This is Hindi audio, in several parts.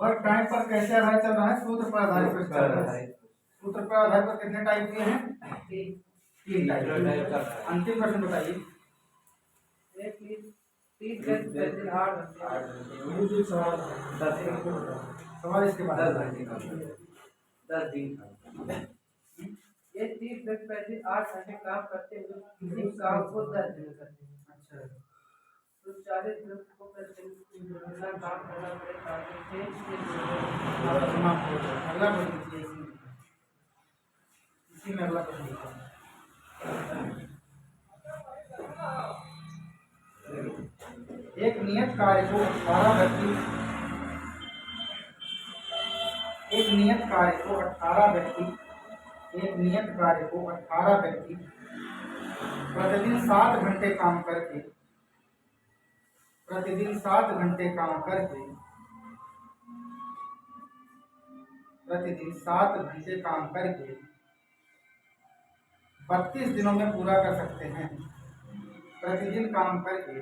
वर्क टाइम पर कैसे आधारित चल रहा है? सूत्र पर आधारित चल रहा है। सूत्र पर आधारित पर कितने टाइप के हैं? 3 टाइप। अंतिम प्रश्न बताइए। सवाल इसके बाद 10 दिन ये 30 दिन पहले 8 घंटे काम करते हुए किसी काम को 10 दिन करते हैं। अच्छा, तो 40 दिन को इतना काम करना पड़ेगा ताकि समाप्त हो जाए। अगला प्रश्न लीजिए। इसी में अगला प्रश्न लिखा है। एक नियत कार्य को 18 व्यक्ति एक नियत कार्य को 18 व्यक्ति प्रतिदिन 7 घंटे काम करके प्रतिदिन 7 घंटे काम करके 32 दिनों में पूरा कर सकते हैं। प्रतिदिन काम करके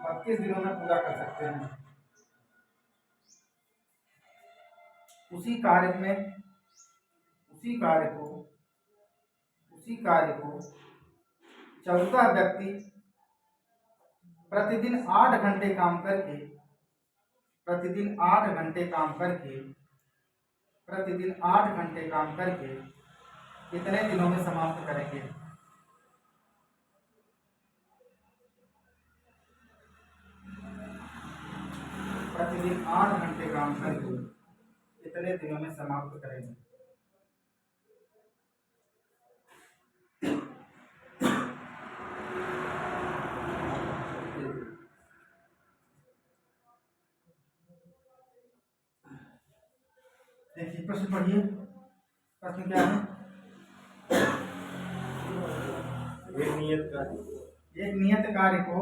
32 दिनों में पूरा कर सकते हैं। उसी कार्य को 14 व्यक्ति प्रतिदिन 8 घंटे काम करके कितने दिनों में समाप्त करेंगे? प्रतिदिन 8 घंटे काम करके कितने दिनों में समाप्त करेंगे? देखिए प्रश्न पढ़िए। प्रश्न क्या है? एक नियत कार्य को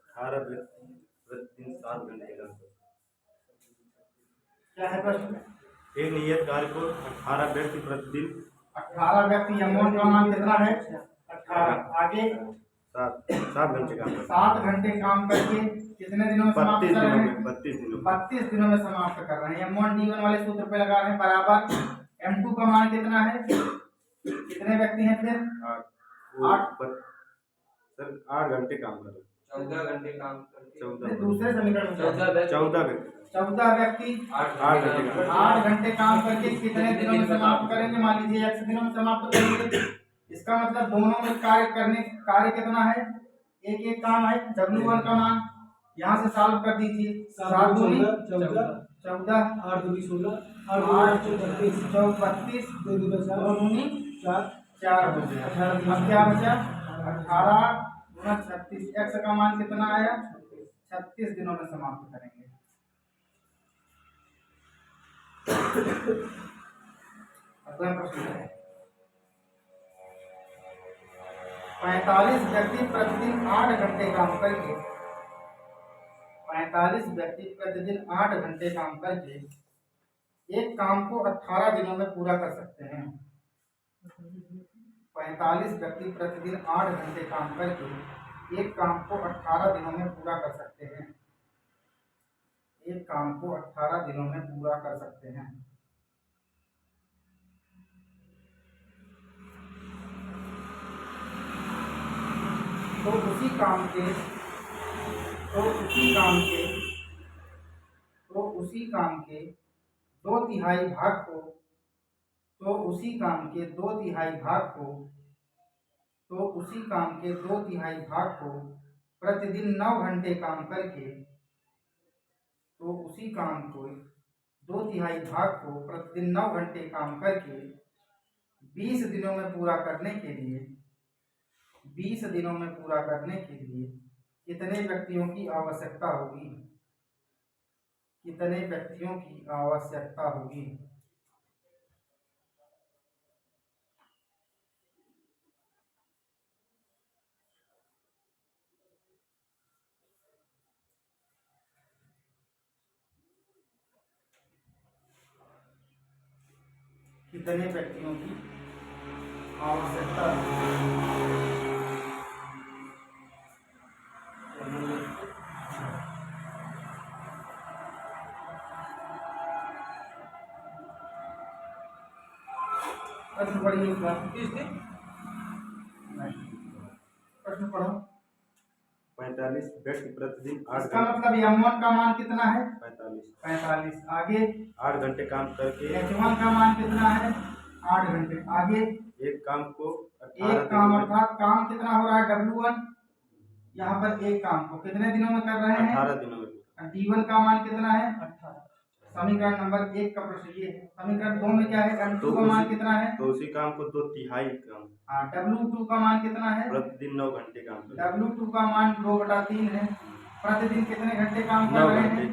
18 व्यक्ति प्रतिदिन 7 घंटे करते हैं। क्या है प्रश्न? एक नियत कार्य को 18 व्यक्ति प्रतिदिन 18 व्यक्ति। अमोन का मान कितना है? 18। आगे 7 घंटे काम करते हैं। 7 घंटे काम करके कितने दिनों में समाप्त कर रहे हैं? 32 दिनों में समाप्त कर रहे हैं। M1 D1 वाले सूत्र पे लगा रहे हैं बराबर। M2 का मान कितना है? कितने व्यक्ति हैं फिर? 8 सर 8 घंटे काम कर रहे हैं। 14 घंटे काम करते हैं। 14 दूसरे समीकरण में 14 व्यक्ति 8 घंटे काम करके कितने दिनों में समाप्त करेंगे? मान लीजिए x दिनों में समाप्त करेंगे। इसका मतलब दोनों में कार्य कितना है? एक काम है। W1 का मान यहाँ से सॉल्व कर दीजिए। 7 दूनी 14 8 दूनी 16 8 32 2 दूनी 4 हो गया। अब क्या बचा? 18 गुना 36। x का मान कितना आया? 36 दिनों में समाप्त करेंगे। अगला प्रश्न है 45 व्यक्ति प्रतिदिन 8 घंटे काम करके 45 व्यक्ति प्रतिदिन 8 घंटे काम करके एक काम को 18 दिनों में पूरा कर सकते हैं। 45 व्यक्ति प्रतिदिन 8 घंटे काम करके एक काम को 18 दिनों में पूरा कर सकते हैं। एक काम को 18 दिनों में पूरा कर सकते हैं। तो उसी काम के 2/3 भाग को प्रतिदिन 9 घंटे काम करके 20 दिनों में पूरा करने के लिए कितने व्यक्तियों की आवश्यकता होगी? कितने व्यक्तियों की आवश्यकता होगी? प्रश्न पढ़िए इसका। किस दिन? प्रश्न पढ़ो। 45 व्यक्ति प्रतिदिन 8 इसका मतलब M1 का मान कितना है? 45 आगे 8 घंटे काम करके H1 का मान कितना है? 8 घंटे। आगे एक काम को एक 18 काम दिनों में अर्थात काम कितना हो रहा है W1, यहाँ पर एक काम को कितने दिनों में कर रहे हैं? 18 दिनों में D1 का मान कितना है? 18। समीकरण नंबर 1 का प्रश्न ये है। समीकरण 2 में क्या है? M2 का मान कितना है? तो उसी काम को 2/3 काम हाँ, W2 का मान कितना है? प्रतिदिन 9 घंटे काम करके W2 का मान 2/3 है। प्रतिदिन कितने घंटे काम कर 9 रहे हैं? घंटे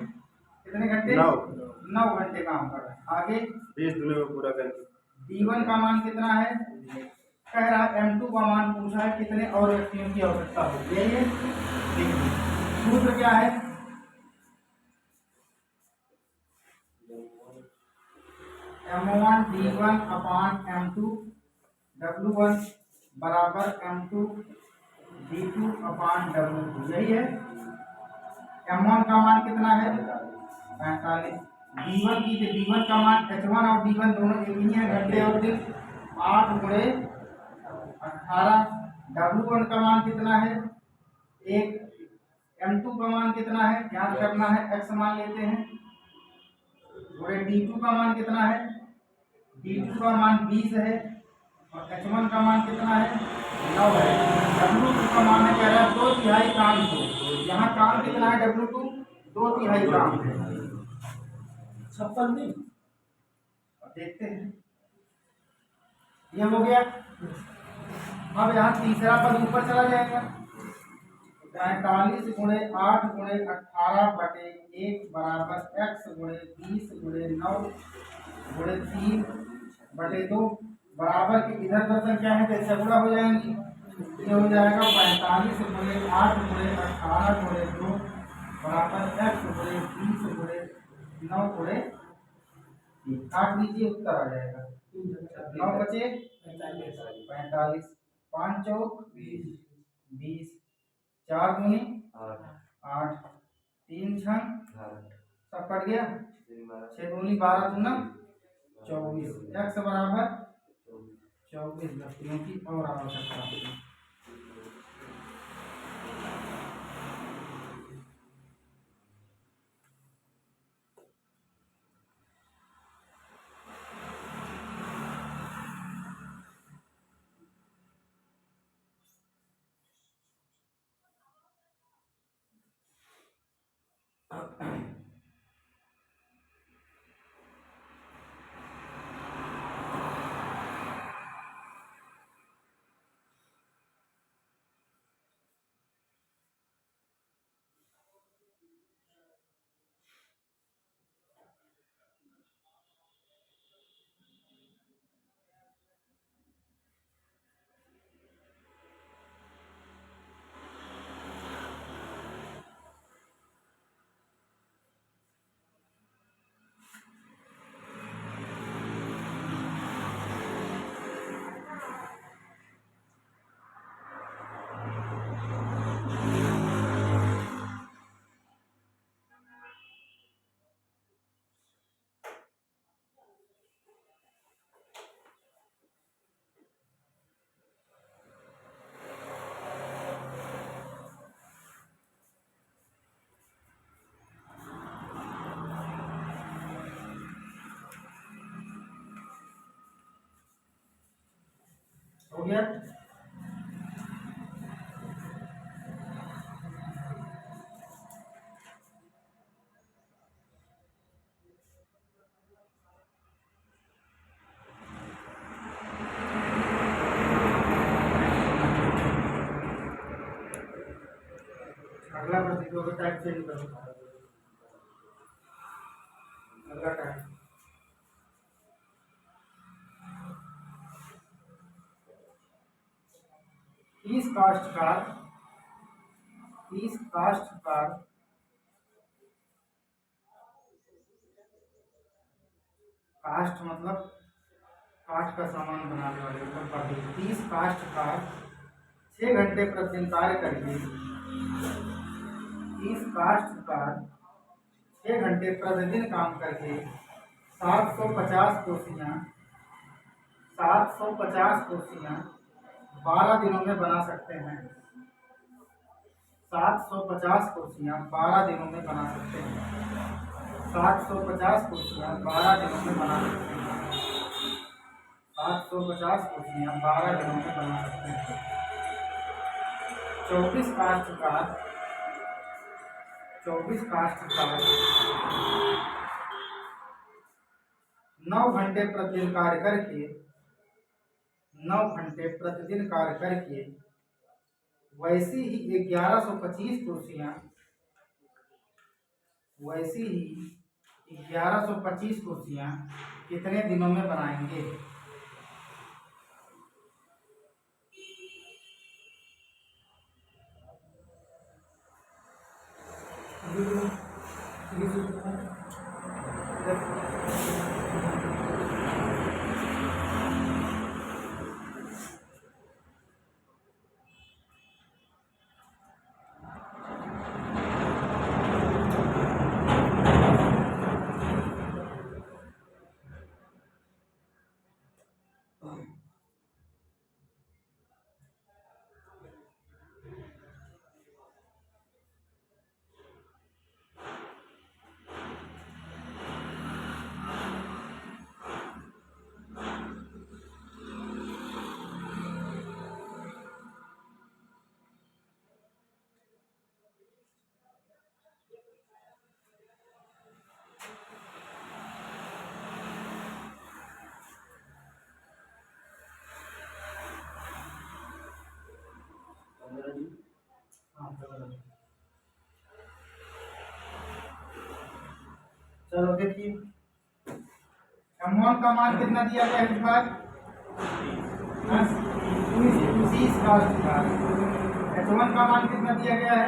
कितने घंटे? 9 9 घंटे काम कर रहे हैं। आगे 20 दिनों में पूरा करके D1 का मान कितना है? कह रहा है M2 का मान पूछा है कितने और व्यक्तियों की आवश्यकता होगी। यही है। देखिए सूत्र क्या है? M1 D1 अपान M2 W1 बराबर M2 D2 अपान W2। यही है। M1 का मान कितना है? 45। D1 की D1 का मान H1 और D1 दोनों एक ही है, घंटे और दिन। 8 गुणे 18। W1 का मान कितना है? 1। M2 का मान कितना है? याद करना है, x मान लेते हैं। गुणे D2 का मान कितना है? D2 का मान 20 है और H1 का मान कितना है? 9 है। W2 का मान है, कह रहा है 2/3 काम को। यहाँ काम कितना है? W2 2/3 काम है। 56 दिन। अब देखते हैं, ये हो गया। अब यहाँ तीसरा पद ऊपर चला जाएगा। 45 गुणे 8 गुणे 18 बटे 1 बराबर x गुणे 20 गुणे 9 गुणे 3 बटे 2 बराबर के इधर दर संख्या है तो इससे गुणा हो जाएंगी। ये हो जाएगा 45 गुणे 8 गुणे 18 गुणे 2 बराबर x गुणे 20 गुणे 9 गुणे 3। काट दीजिए, उत्तर आ जाएगा 9 बचे 45। 5 चौक 20, 4 दूनी 8, 3 छंग सब कट गया। 6 दूनी 12 दूना 24। x बराबर 24 व्यक्तियों की और आवश्यकता होगी। हो गया। अगला प्रश्न को टाइप चेंज करो। अगला टाइप 30 काश्तकार काष्ठ मतलब काठ का सामान बनाने वाले उत्तर 30 काश्तकार 6 घंटे प्रतिदिन कार्य करके 30 काश्तकार 6 घंटे प्रतिदिन काम करके 750 कोसियां 750 कुर्सियाँ 12 दिनों में बना सकते हैं। 750 कुर्सियाँ 12 दिनों में बना सकते हैं। 750 कुर्सियाँ 12 दिनों में बना सकते हैं। 750 कुर्सियाँ 12 दिनों में बना सकते हैं। 24 काश्तकार 9 घंटे प्रतिदिन कार्य करके 9 घंटे प्रतिदिन कार्य करके वैसी ही 1125 कुर्सियाँ 1125 कुर्सियाँ कितने दिनों में बनाएंगे? चलो देखिए, M1 का मान कितना दिया गया है इस बार? 30 काश्तकार। H1 का मान कितना दिया गया है?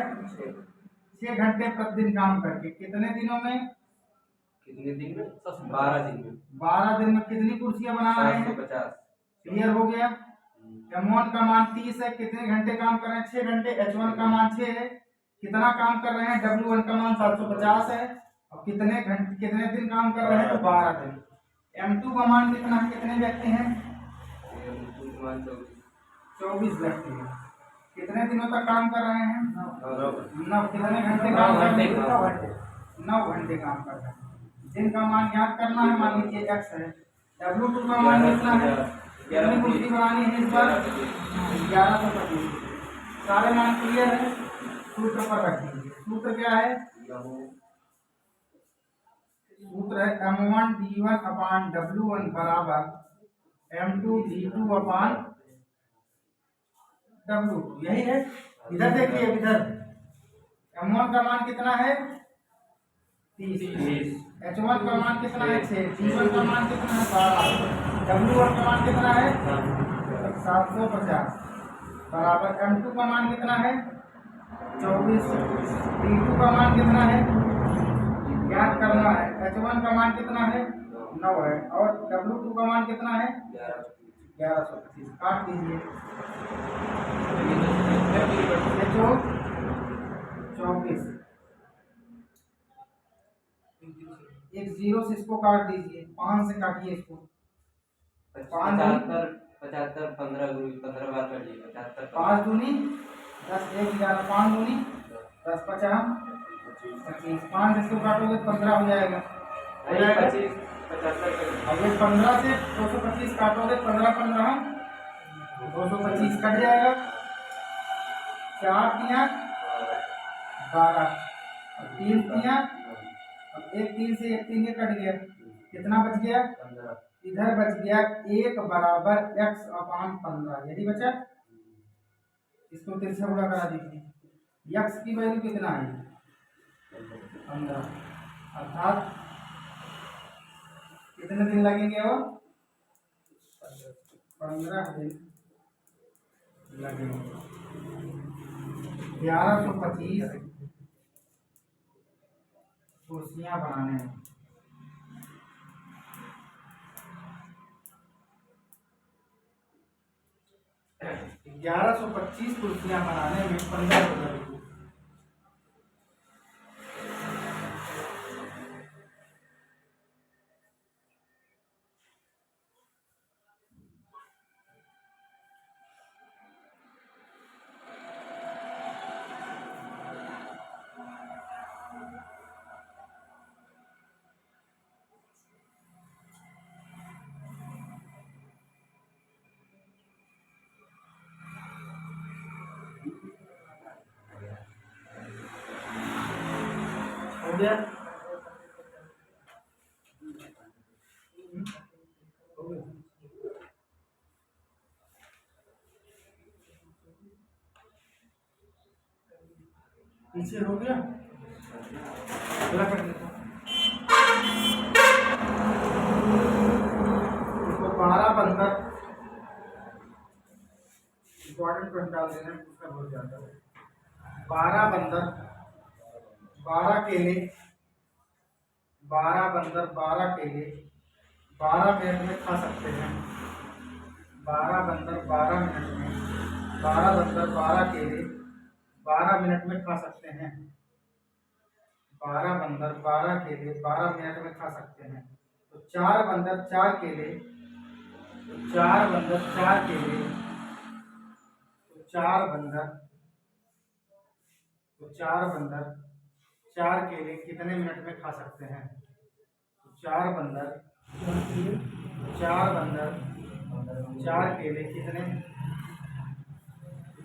6 घंटे प्रतिदिन काम करके कितने दिनों में? 12 दिन में 12 दिन में कितनी कुर्सियां बना रहे हैं? 750। क्लियर हो गया। M1 का मान 30 है, कितने घंटे काम कर रहे हैं? 6 घंटे। H1 का मान 6 है, कितना काम कर रहे हैं? W1 का मान 750 है और कितने घंटे कितने दिन काम कर रहे हैं? तो 12 दिन। M2 का मान कितना, कितने व्यक्ति हैं? 24 व्यक्ति हैं, कितने दिनों तक काम कर रहे हैं? 9। कितने घंटे काम कर रहे हैं? 9 घंटे काम कर रहे हैं। दिन का मान ज्ञात करना है, मान लीजिए x है। W2 का मान कितना है? कितनी कुर्सी बनानी है इस बार? 1125। सारे मान क्लियर है, सूत्र पर रख दीजिए। सूत्र क्या है? सूत्र है M1 D1 अपान W1 बराबर M2 D2 अपान W2। यही है। इधर देखिए, इधर M1 का मान कितना है? 30। H1 का मान कितना है? 6। D1 का मान कितना है? 12। W1 का मान कितना है? 750 बराबर M2 का मान कितना है? 24। D2 का मान कितना है? ज्ञात करना है। H1 का मान कितना है? 9 है और W2 का मान कितना है? 1125। काट दीजिए। 24 एक 0 से इसको काट दीजिए, 5 से काटिए इसको। 75 15 बार करिए। 5 दूनी 10, 1 11, 5 दूनी 10, 50 25। 5 इसको काटोगे 15 हो जाएगा। 25 अब ये 15 से 225 काटोगे, 15 15 225 कट जाएगा। 4 तियां 12 और 3 तियां, अब 1 3 से 1 3 ये कट गया, कितना बच गया? 15। इधर बच गया 1 बराबर x अपान 15। यही बचा। इसको तिरछा गुणा करा दीजिए। x की वैल्यू कितना है? 15। अर्थात कितने दिन लगेंगे? और 15 दिन लगेंगे। 1125 कुर्सियां बनाने में। 1125 कुर्सियां बनाने में 15 दिन लगेंगे। गया। पीछे हो गया, पूरा कर देता हूँ। इसको 12 बनकर इम्पोर्टेंट पॉइंट डाल देना, उसका हो जाता है। 12 बंदर 12 केले, 12 बंदर 12 केले 12 मिनट में खा सकते हैं। 12 बंदर 12 मिनट में, 12 बंदर 12 केले 12 मिनट में खा सकते हैं। 12 बंदर 12 केले 12 मिनट में खा सकते हैं। तो 4 बंदर 4 केले, तो 4 बंदर 4 केले, तो 4 बंदर 4 केले कितने मिनट में खा सकते हैं? 4 बंदर 4 केले कितने,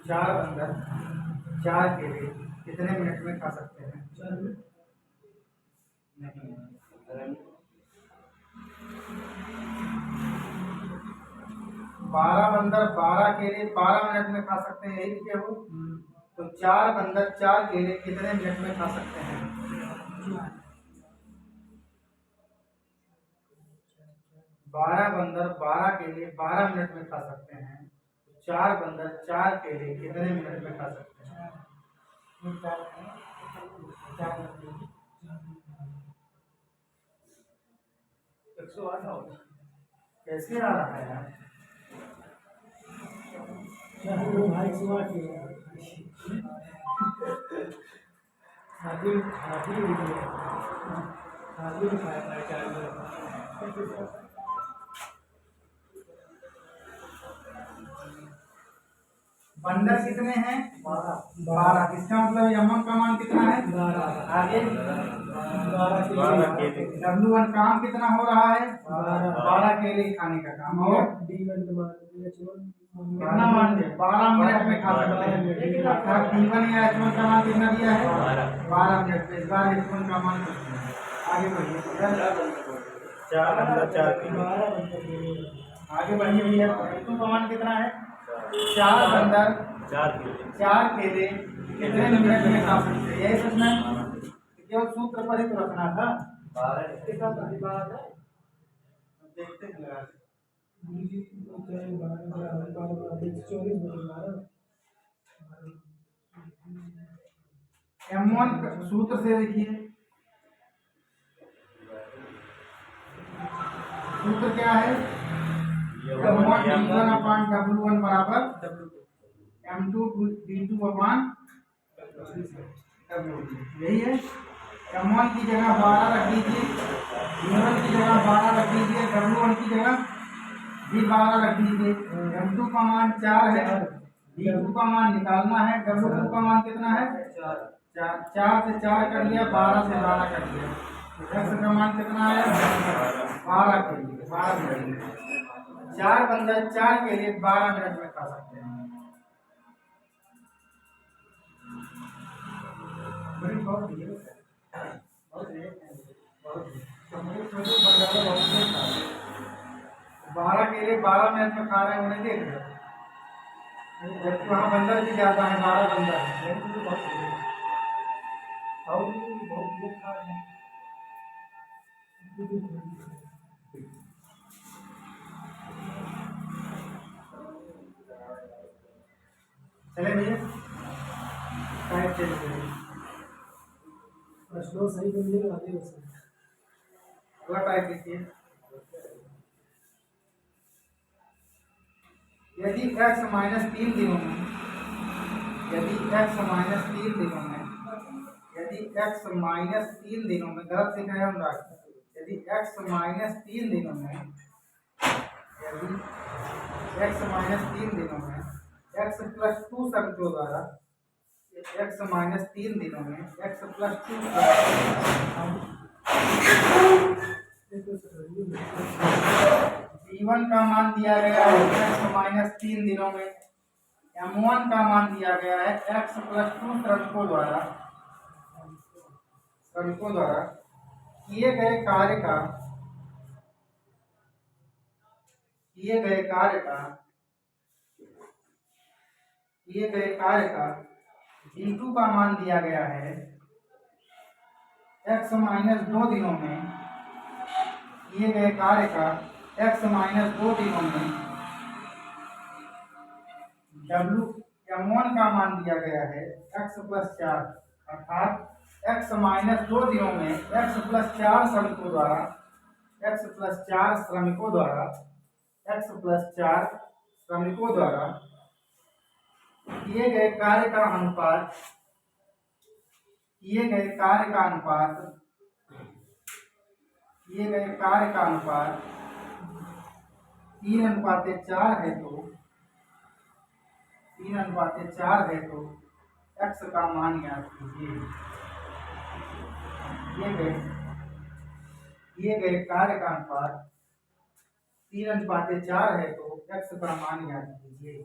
4 बंदर 4 केले कितने मिनट में खा सकते हैं? नहीं, 12 बंदर 12 केले 12 मिनट में खा सकते हैं, यही लिखे हो। तो 4 बंदर 4 केले कितने मिनट में खा सकते हैं? 12 बंदर 12 केले 12 मिनट में खा सकते हैं। तो 4 बंदर 4 केले कितने मिनट में खा सकते हैं? कैसे आ रहा है यार? बंदर कितने हैं? 12। इसका मतलब यमन का मान कितना है? 12। आगे W1 काम कितना हो रहा है? 12 केले खाने का काम। और कितना मान दिया? 12 मिनट में खा सकते हैं। D1 या H1 का मान कितना दिया है? 12 मिनट में। इस बार H1 का मान कितना है? आगे बढ़िए। 4 बंदर 4 केले, आगे बढ़िए भैया। H2 का मान कितना है? 4 बंदर 4 केले कितने मिनट में खा सकते हैं? यही सोचना है, केवल सूत्र पर ही तो रखना था। देखते हैं लगा के। M1 सूत्र से देखिए, सूत्र क्या है? M1 D1 अपान W1 बराबर M2 D2 अपान W2। यही है। M1 की जगह 12 रख दीजिए, D1 की जगह 12 रख दीजिए, W1 की जगह भी 12 रख दीजिए। M2 का मान 4 है, D2 का मान निकालना है, W2 का मान कितना है? 4 से 4 कर लिया, 12 से 12 कर लिया। X का मान कितना है? 12 कर लिया, 12 मिनट। 4 बंदर 4 के लिए 12 मिनट में खा सकते हैं। बड़ी बहुत है, बहुत है, बहुत है। 12 के लिए 12 मिनट में खा रहे हैं, उन्हें देख रहे, जबकि वहाँ बंदर भी ज्यादा है, 12 बंदर है। चले भैया, टाइप चेंज करिए, प्रश्नों सही करिए, पूरा टाइप लिखिए। यदि x माइनस 3 दिनों में, यदि x माइनस 3 दिनों में, यदि x माइनस 3 दिनों में, गलत से कहे हम राख, यदि x माइनस 3 दिनों में, यदि x माइनस 3 दिनों में x प्लस 2 शब्दों द्वारा, x माइनस 3 दिनों में x प्लस 2 D1 का मान दिया गया है x माइनस 3 दिनों में, M1 का मान दिया गया है x प्लस 2 शर्तों द्वारा, श्रमिकों द्वारा किए गए कार्य का d2 का मान दिया गया है x माइनस 2 दिनों में, किए गए कार्य का x माइनस 2 दिनों में M1 का मान दिया गया है x प्लस 4, अर्थात x माइनस 2 दिनों में x प्लस 4 श्रमिकों द्वारा किए गए कार्य का अनुपात 3:4 है, तो x का मान ज्ञात कीजिए। किए गए कार्य का अनुपात 3:4 है, तो x का मान ज्ञात कीजिए।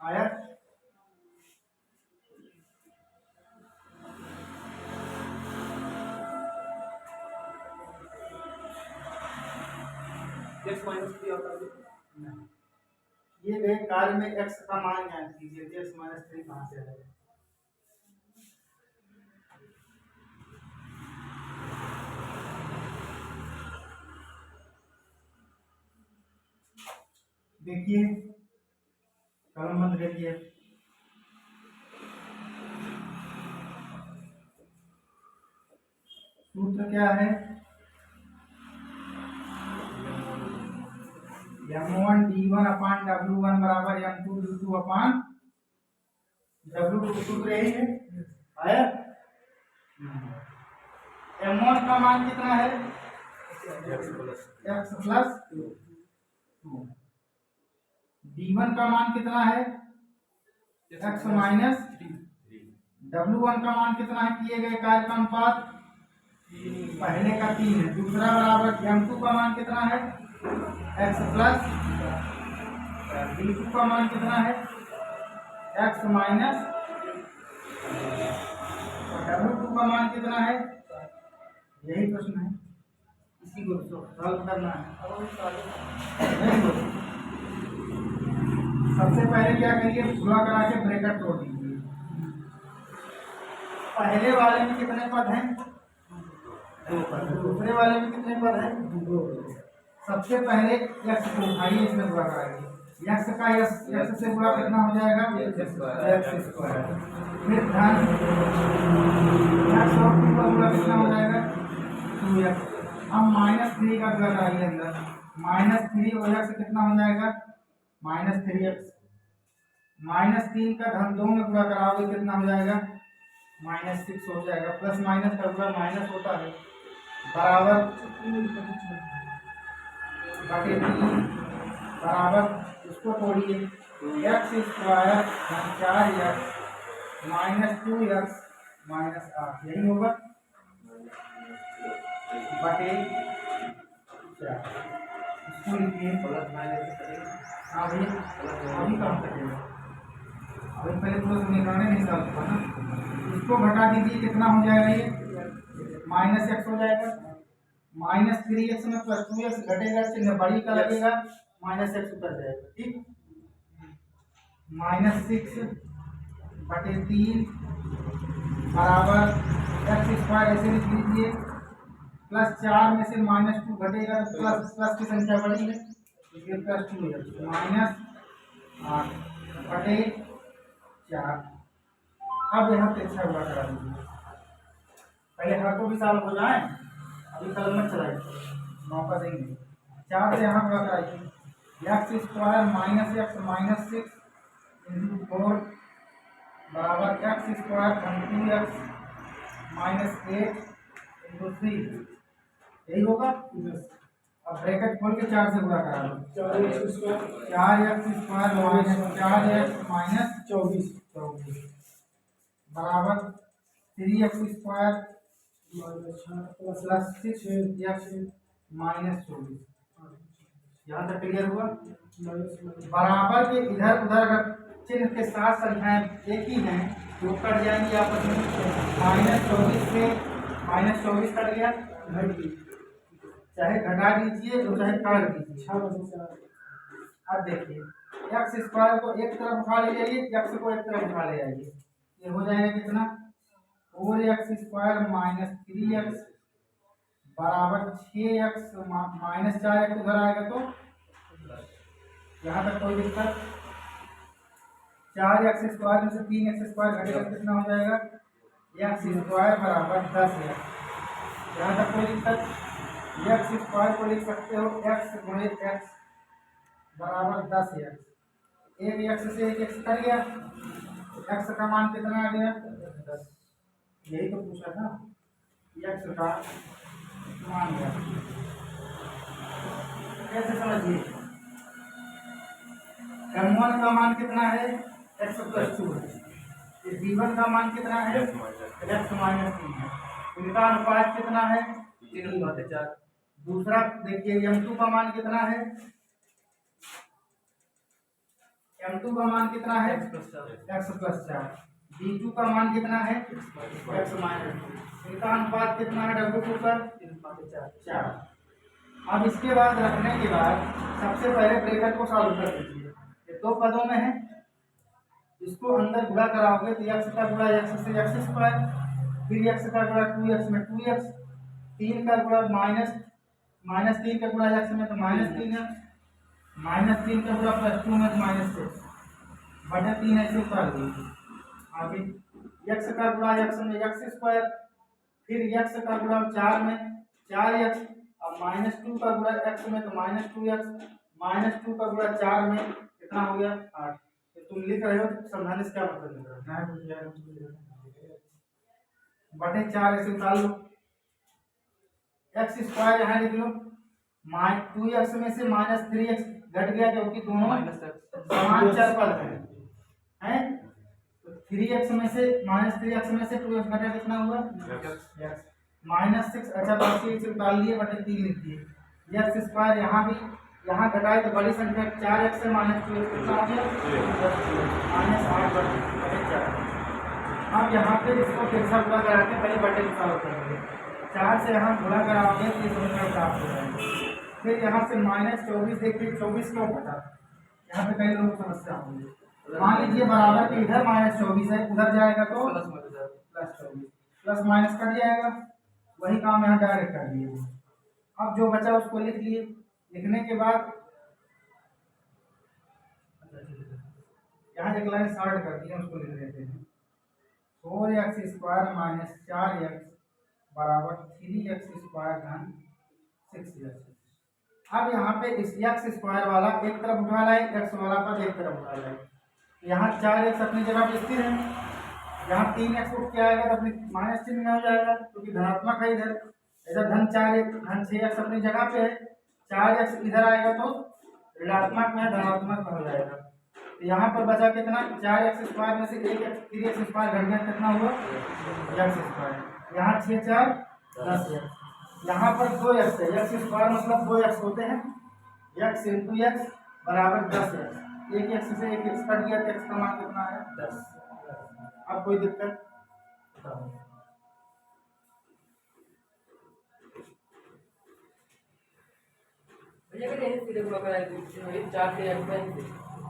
आया? ये गए कार्य में x का मान ज्ञात कीजिए। x माइनस 3 कहाँ से आएगा? देखिए, कलम बंद करिए। सूत्र क्या है? M1 D1 अपान W1 बराबर M2 D2 अपान W2। सूत्र यही है। आया? M1 का मान कितना है? x plus 2। D1 का मान कितना है? x minus 3। W1 का मान कितना है? किए गए कार्य का अनुपात पहले का 3 है। दूसरा बराबर M2 का मान कितना है? x प्लस D2 का मान कितना है? x माइनस, W2 का मान कितना है? यही प्रश्न है, इसी को सॉल्व करना है। सबसे पहले क्या करिए, पूरा करा के ब्रैकेट तोड़ दीजिए। पहले वाले में कितने पद हैं? 2 पद। दूसरे वाले में कितने पद हैं? 2। सबसे पहले x को उठाइए, इसमें गुणा कराइए। x का x से गुणा कितना हो जाएगा? x square. फिर ध्यान, x और 2 का गुणा कितना हो जाएगा? 2x। अब -3 का गुणा कराइए अंदर। -3 और x कितना हो जाएगा? -3x। -3 का धन 2 में गुणा कराओगे कितना हो जाएगा? -6 हो जाएगा। प्लस माइनस का गुणा माइनस होता है, बराबर बटे 3 बराबर, उसको तोड़िए, x स्क्वायर 4x -2x -8, यही होगा बटे 4। इसको लिखिए प्लस माइनस करेंगे। अभी काम करेंगे, अभी पहले प्लस निकालने नहीं साल ना। इसको घटा दीजिए, कितना हो जाएगा? ये -x हो जाएगा। -3x में प्लस 2x घटेगा, चिन्ह बड़ी का लगेगा, -x उतर जाएगा। ठीक, -6 बटे 3 बराबर एक्स स्क्वायर ऐसे लिख लीजिए, प्लस 4 में से -2 घटेगा तो प्लस प्लस की संख्या बढ़ी है, इसलिए +2 है, -8 बटे 4। अब यहाँ पे अच्छा हुआ करा दीजिए, पहले हर को भी सॉल्व हो जाए, अभी कल मत चलाइए, मौका देंगे। 4 से यहाँ हुआ कराइए, एक्स स्क्वायर -x -6 × 4 बराबर एक्स स्क्वायर 2x -8 × 3, यही होगा। अब ब्रैकेट खोल के 4 से गुणा करा लो, 4x स्क्वायर -4x -24 बराबर 3x स्क्वायर प्लस 6x -24। यहाँ तक क्लियर हुआ। बराबर के इधर उधर अगर चिन्ह के साथ संख्याएं एक ही हैं तो कट जाएंगी आपस में, -24 से -24 कट गया, चाहे घटा दीजिए और चाहे काट दीजिए। अब देखिए एक्स स्क्वायर को एक तरफ उठा ले जाइए, एक्स को एक तरफ उठा ले जाइए, ये हो जाएगा कितना, 4x स्क्वायर -3x बराबर 6x -4x उधर आएगा तो यहाँ तक कोई दिक्कत। 4x स्क्वायर में से 3x स्क्वायर घटेगा कितना हो जाएगा, x स्क्वायर बराबर 10x, यहाँ तक कोई दिक्कत। x स्क्वायर को लिख सकते हो x गुणे x बराबर 10x, एक x से एक x कट गया, x का मान कितना आ गया 10, यही तो पूछा था, x का मान गया। कैसे समझिए, m1 का मान कितना है x + 2 है, b1 का मान कितना है x -3 है, इनका अनुपात कितना है 3:4। दूसरा देखिए m2 का मान कितना है, m2 का मान कितना है x + 4, b2 का मान कितना है x -2, इनका अनुपात कितना है w2 का 3:4। अब इसके बाद रखने के बाद सबसे पहले ब्रैकेट को सॉल्व कर दीजिए, ये दो पदों में है, इसको अंदर गुणा कराओगे तो x का गुणा x से x स्क्वायर, फिर x का गुणा 2x में 2x, 3 का गुणा -3 का गुणा x में तो -3 है, -3 का गुणा +2 में तो -6 बटे 3 ऐसे कर दीजिए। आगे x का गुणा x में x स्क्वायर, फिर x का गुणा 4 में 4x और -2 का गुणा x में तो -2x, -2 का गुणा 4 में कितना हो गया 8। तो तुम लिख रहे हो तो समझाने से क्या मतलब निकल रहा है, बटे 4 ऐसे उतार लो, x स्क्वायर यहाँ लिख लो, 2x में से -3x घट गया क्योंकि दोनों समान चर पद हैं, तो 3x में से -3x में से 2x घटा कितना हुआ x -6, अच्छा तो 6 उतार लिए बटे 3 लिख दिए, x स्क्वायर यहाँ भी यहाँ घटाए तो बड़ी संख्या 4x से -2x कितना हो गया -8 बटे 4। अब यहाँ पे इसको कैसा गुणा कराते हैं, पहले बटे का सॉल्व करेंगे, 4 से यहाँ गुणा कराओगे तो ये संख्या प्राप्त हो जाएगी, फिर यहाँ से -24 देखिए 24 क्यों घटा, यहाँ पे कई लोग समस्या होंगी, मान लीजिए बराबर के इधर -24 है, उधर जाएगा तो +24, प्लस माइनस कट जाएगा, वही काम यहाँ डायरेक्ट कर दिए। अब जो बचा उसको लिख लिए, लिखने के बाद यहाँ एक लाइन शॉर्ट कर दिए, उसको लिख लेते हैं, 4x स्क्वायर -4x बराबर 3x स्क्वायर धन 6x। अब यहाँ पे इस x स्क्वायर वाला एक तरफ उठा लाए, x वाला पद एक तरफ उठा लाए, यहाँ 4x अपनी जगह पे स्थिर है, यहाँ 3x उठ के आएगा तो अपने माइनस चिन्ह में हो जाएगा क्योंकि धनात्मक है इधर, इधर धन 6x अपनी जगह पे है, 4x इधर आएगा तो ऋणात्मक में धनात्मक में हो जाएगा। तो यहाँ पर बचा कितना, 4x स्क्वायर में से 3x स्क्वायर घट गया, कितना हुआ x स्क्वायर, यहाँ 6 4 10x, यहाँ पर 2x है, x स्क्वायर मतलब 2x होते हैं, x × x बराबर 10x, एक x से एक x कट गया तो x का मान कितना है 10। अब कोई दिक्कत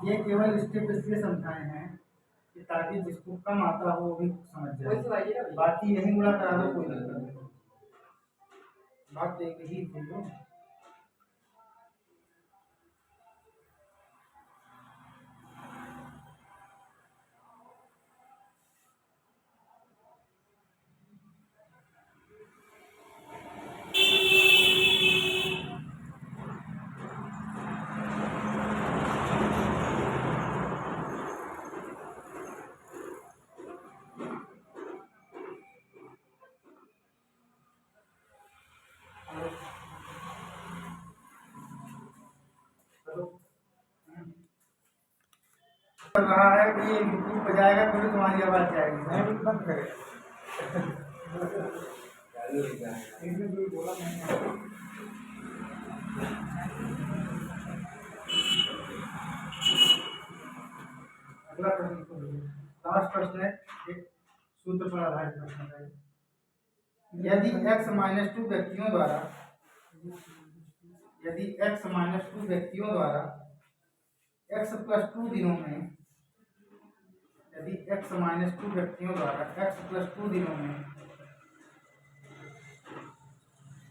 ये केवल स्टेप इसलिए समझाए हैं कि ताकि जिसको कम आता हो वो भी समझ वही जाए। तो आइए ना भैया। बाकी यही गुणा करा दो, कोई दिक्कत नहीं। बात एक ही थी तो। कर रहा है कि ये यूट्यूब पे जाएगा तो तुम्हारी आवाज जाएगी, मैं भी बंद करे। इसने कोई बोला नहीं। अगला प्रश्न को लास्ट प्रश्न है, एक सूत्र पर आधारित प्रश्न है। यदि x माइनस टू व्यक्तियों द्वारा x प्लस टू दिनों में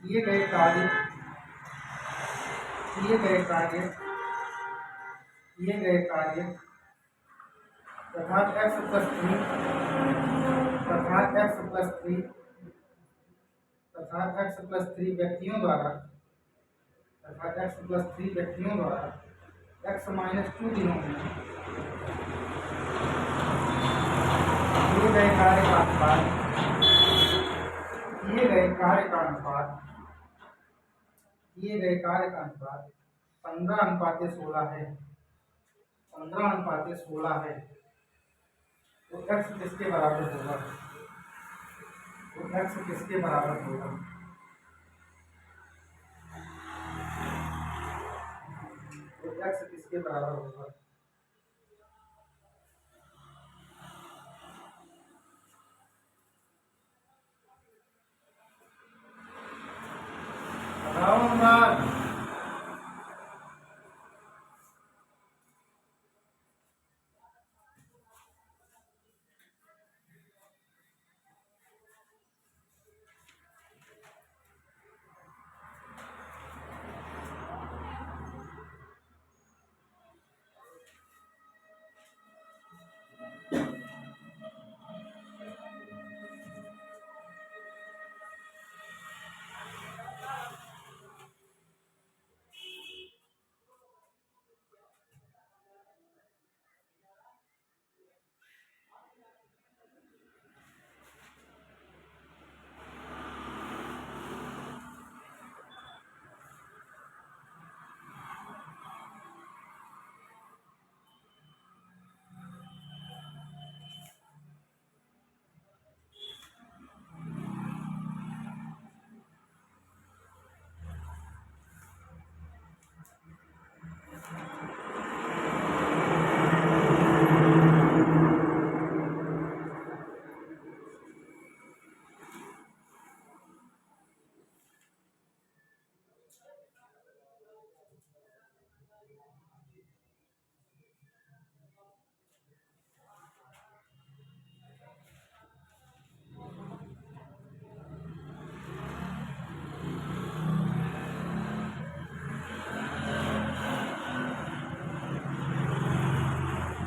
किए गए कार्य तथा x प्लस थ्री व्यक्तियों द्वारा x माइनस टू दिनों में किए गए कार्य का अनुपात 15:16 है। तो x किसके बराबर होगा? बताओ अनुराग।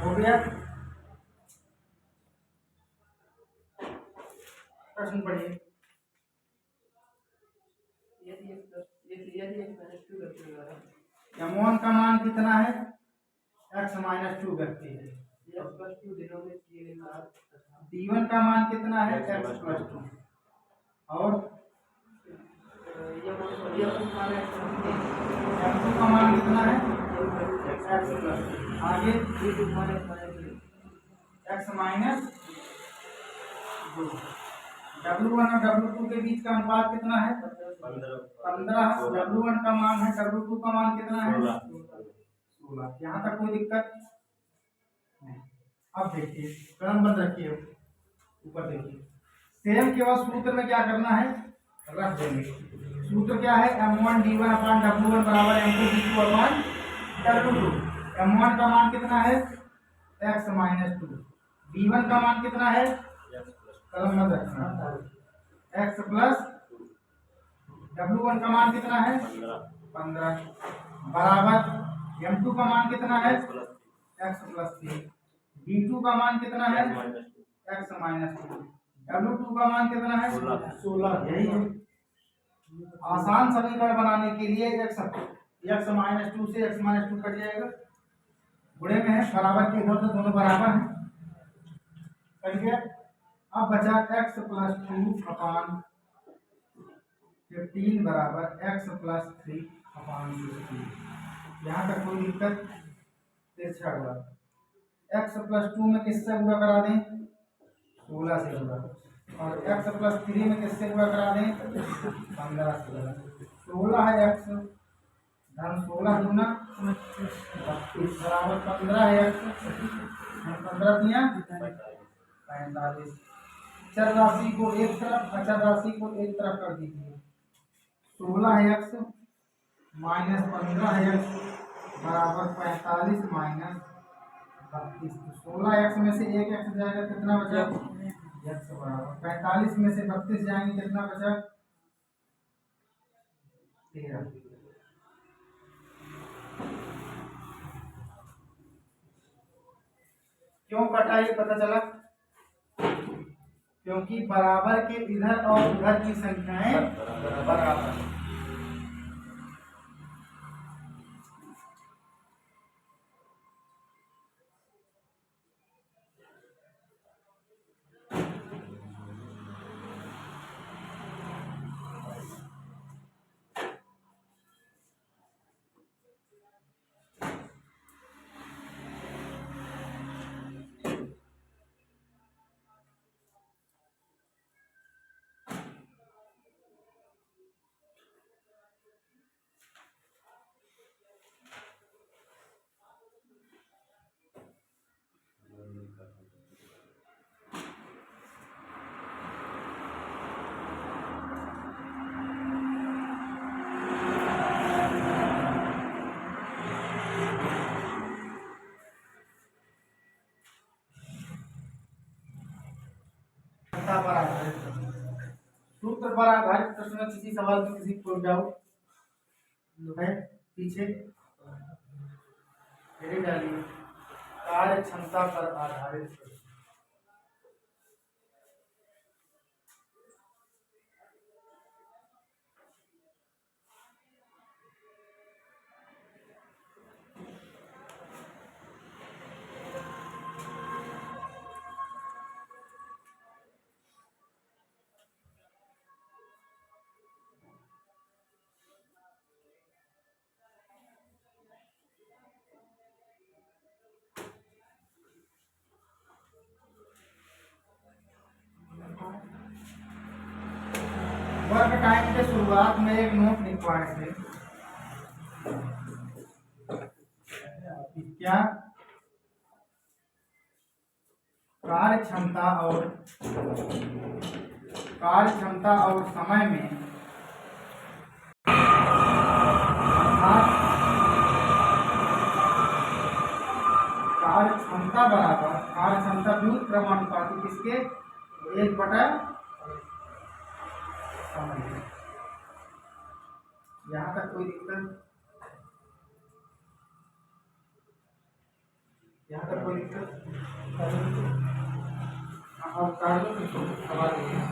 हो गया? प्रश्न पढ़िए। m1 का मान कितना है? x माइनस टू व्यक्ति है। d1 का मान कितना है? x plus two. और m2 का मान कितना है? x plus two. आगे x माइनस टू। W1 और W2 के बीच का अनुपात कितना है? 15। W1 का मान है, W2 का मान कितना है? 16। यहाँ तक कोई दिक्कत नहीं। अब देखिए, कलम बंद रखिए, ऊपर देखिए। सेम केवल सूत्र में क्या करना है? रख देंगे। सूत्र क्या है? m1 d1 अपान w1 बराबर m2 d2 अपान w2। m1 का मान कितना है? x minus two. b1 का मान कितना है, कलम मत रखना, x प्लस w1 का मान कितना है 15 बराबर m2 का मान कितना है x प्लस 3, b2 का मान कितना है x माइनस 2, w2 का मान कितना है 16। यही है आसान समीकरण बनाने के लिए x माइनस 2 से x माइनस 2 कट जाएगा, गुणे में है, बराबर के इधर से दोनों बराबर हैं, कट गया। अब बचा x प्लस 2 अपान 15 बराबर x प्लस 3 अपान 16। यहाँ तक कोई दिक्कत, तिरछा हुआ, x प्लस 2 में किससे गुणा करा दें 16 से गुणा, और x प्लस 3 में किससे गुणा करा दें 15 से गुणा। 16 है x धन 16 गुना 32 बराबर 15 है x, 15 दिया 45। चर राशि को एक तरफ, अचर राशि को एक तरफ कर दीजिए। 16 है x माइनस 15 है x बराबर 45 माइनस 32। 16x में से एक x जाएगा, कितना बचा x बराबर 45 में से 32 जाएंगे, कितना बचा 13। क्यों कटा ये पता चला, क्योंकि बराबर के इधर और उधर की संख्याएं बराबर। पर आधारित सूत्र पर आधारित प्रश्न में किसी सवाल में किसी को डाउट है पीछे डालिए। कार्य क्षमता पर आधारित प्रश्न, वर्क टाइम के शुरुआत में एक नोट लिखवाए थे, क्या कार्य क्षमता और समय में कार्य क्षमता बराबर कार्य क्षमता व्युत्क्रम क्रमानुपाती किसके 1/समय। यहाँ तक कोई दिक्कत, यहाँ तक कोई दिक्कत अब कार्यों सवाल है।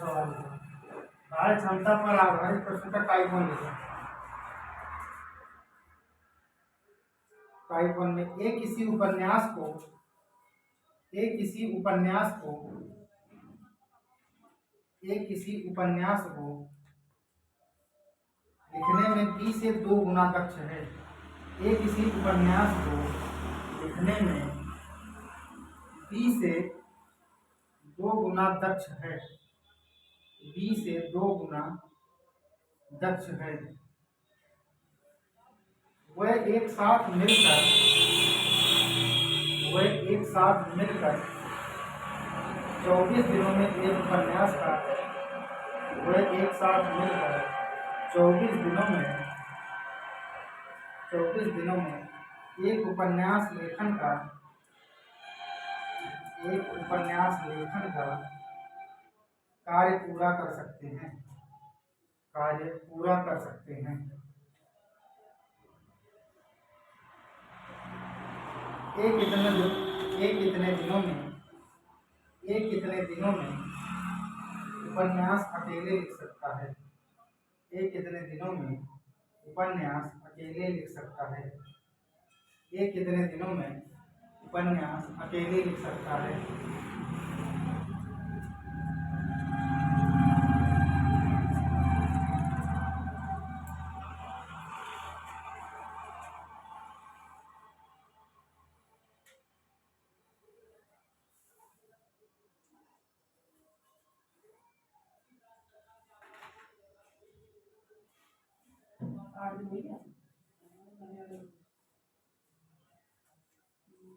सवाल है। कार्य क्षमता पर आधारित प्रश्न का टाइप 1 लिखा। टाइप 1 में एक किसी उपन्यास को लिखने में बी से 2 गुना दक्ष है। एक किसी उपन्यास को लिखने में बी से 2 गुना दक्ष है। बी से 2 गुना दक्ष है। वह एक साथ मिलकर 24 दिनों में एक उपन्यास का 24 दिनों में एक उपन्यास लेखन का कार्य पूरा कर सकते हैं। एक कितने दिनों में उपन्यास अकेले लिख सकता है। एक कितने दिनों में उपन्यास अकेले लिख सकता है। एक कितने दिनों में उपन्यास अकेले लिख सकता है।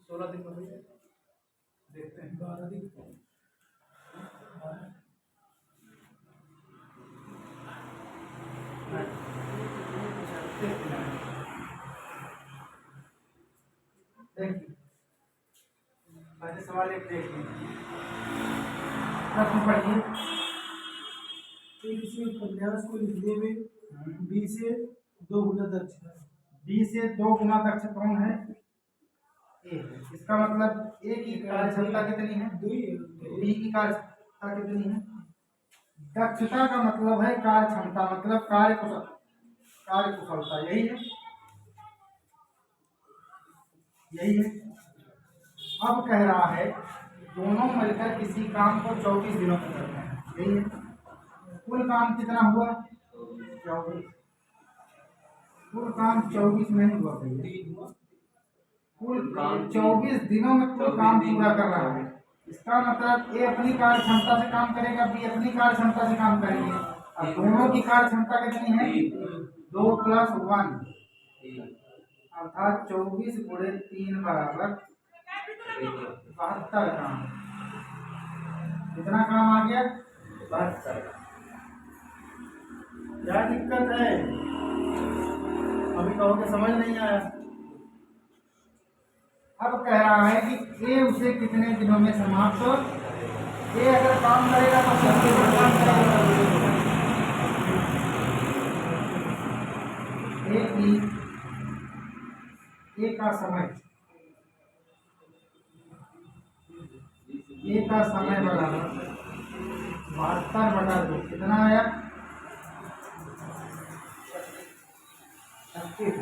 सोलह दिन में देखते हैं। 12 दिन पहले सवाल एक देख लीजिए। प्रश्न पढ़िए। किसी उपन्यास को लिखने में बी से 2 गुना दक्ष है। बी से 2 गुना दक्ष कौन है? ए। इसका मतलब ए की कार्य क्षमता कितनी है? बी की कार्य क्षमता कितनी है? दक्षता का मतलब है कार्य क्षमता, मतलब कार्य कुशलता। यही है। अब कह रहा है दोनों मिलकर किसी काम को 24 दिनों में करते हैं। यही है। कुल काम कितना हुआ? 24। कुल काम 24 में ही हुआ भैया। कुल 24 दिनों में कुल काम पूरा कर रहा है। इसका मतलब ए अपनी कार्य क्षमता से काम करेगा, बी अपनी कार्य क्षमता से काम करेंगे। अब दोनों की कार्य क्षमता कितनी है? 2 + 1 अर्थात 24 × 3 = 72 काम। कितना काम आ गया? 72। क्या दिक्कत है? अभी कहोगे समझ नहीं आया। अब कह रहा है कि ए उसे कितने दिनों में समाप्त हो। ए अगर काम करेगा तो सबके ऊपर काम करेगा। ए का समय बराबर 72/2 कितना आया? 36।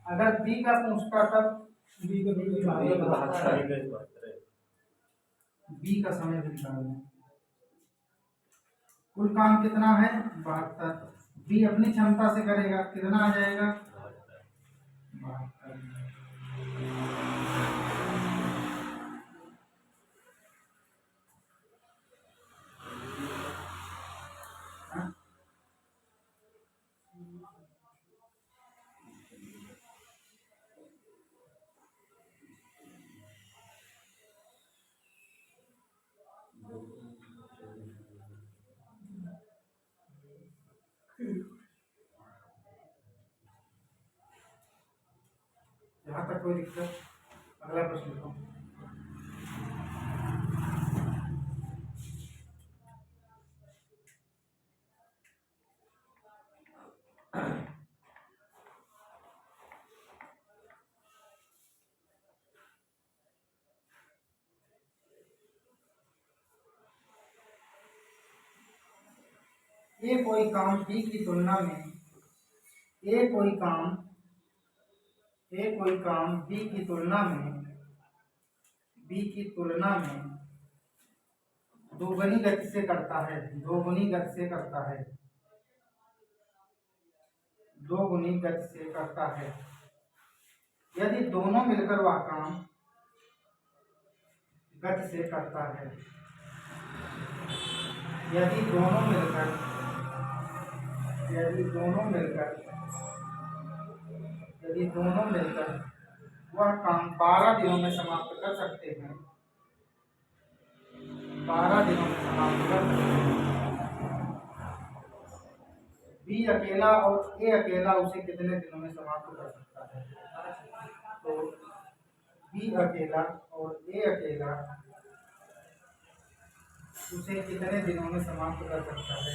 अगर बी का पूछता तब बी का समय भी निकालना। कुल काम कितना है? 72। बी अपनी क्षमता से करेगा, कितना आ जाएगा? 72। यहाँ तक कोई दिक्कत? अगला प्रश्न लिखो। ए कोई काम बी की तुलना में ए कोई काम बी की तुलना में दोगुनी गति से करता है, दोगुनी गति से करता है। यदि दोनों मिलकर वह काम गति से करता है, यदि दोनों मिलकर वह काम 12 दिनों में समाप्त कर सकते हैं, 12 दिनों में समाप्त कर सकते हैं। बी अकेला और ए अकेला उसे कितने दिनों में समाप्त कर सकता है? तो बी अकेला और ए अकेला उसे कितने दिनों में समाप्त कर सकता है?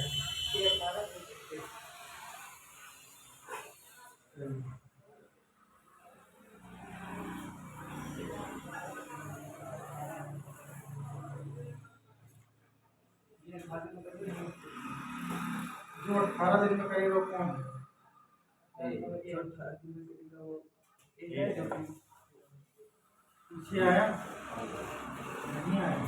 जो 18 दिन में करेगा वो कौन है? पीछे आया नहीं आया?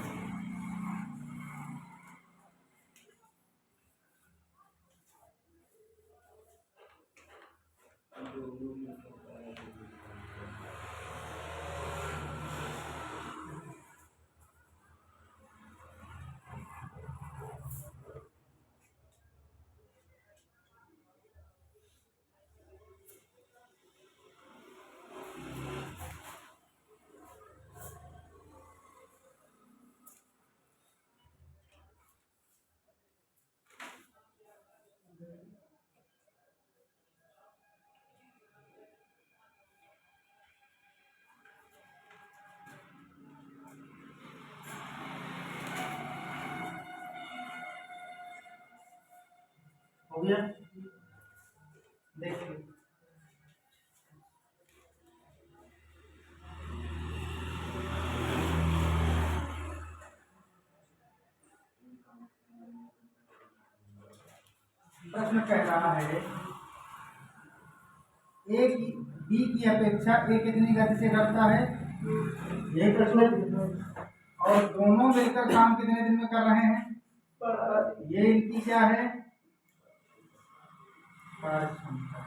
हो गया? देखिए प्रश्न कह रहा है ए की बी की अपेक्षा ए कितनी गति से करता है, यही प्रश्न। और दोनों मिलकर काम कितने दिन में कर रहे हैं, ये इनकी क्या है, कार्यक्षमता।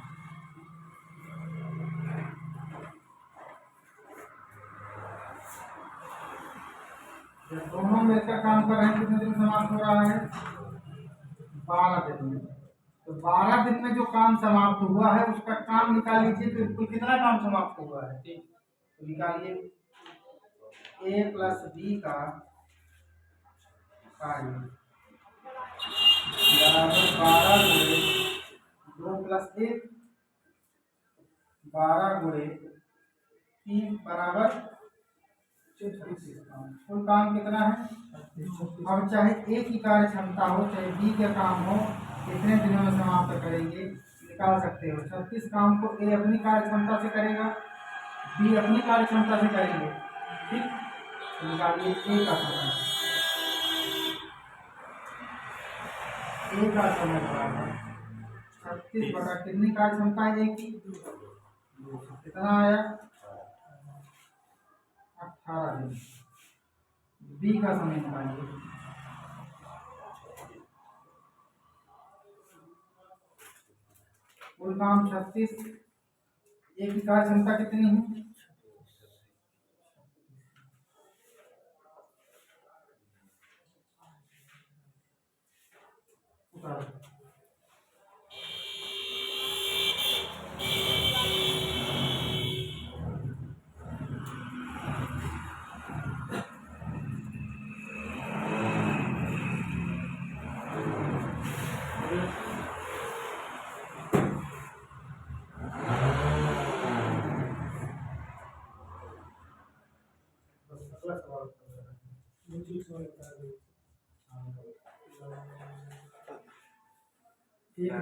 जब दोनों मिलकर काम कर रहे हैं कितने दिन समाप्त हो रहा है, 12 दिन में। तो 12 दिन में जो काम समाप्त हुआ है उसका काम निकाल लीजिए, फिर कुल कितना काम समाप्त हुआ है, तो निकालिए ए प्लस बी का कार्य बराबर 12 गुणे 2 प्लस 1, 12 गुणे 3 बराबर 36। कुल काम कितना है? अब चाहे ए की कार्य क्षमता हो चाहे बी का काम हो, कितने दिनों में समाप्त करेंगे निकाल सकते हो। 36 काम को ए अपनी कार्य क्षमता से करेगा, बी अपनी कार्य क्षमता से करेंगे, ठीक। निकालिए ए का समय, ए का समय बराबर 36 बटा कितनी कार्य क्षमता है ए की, कितना आया, 18 दिन। बी का समय निकालिए, कुल काम 36, ए की कार्य क्षमता कितनी है, एक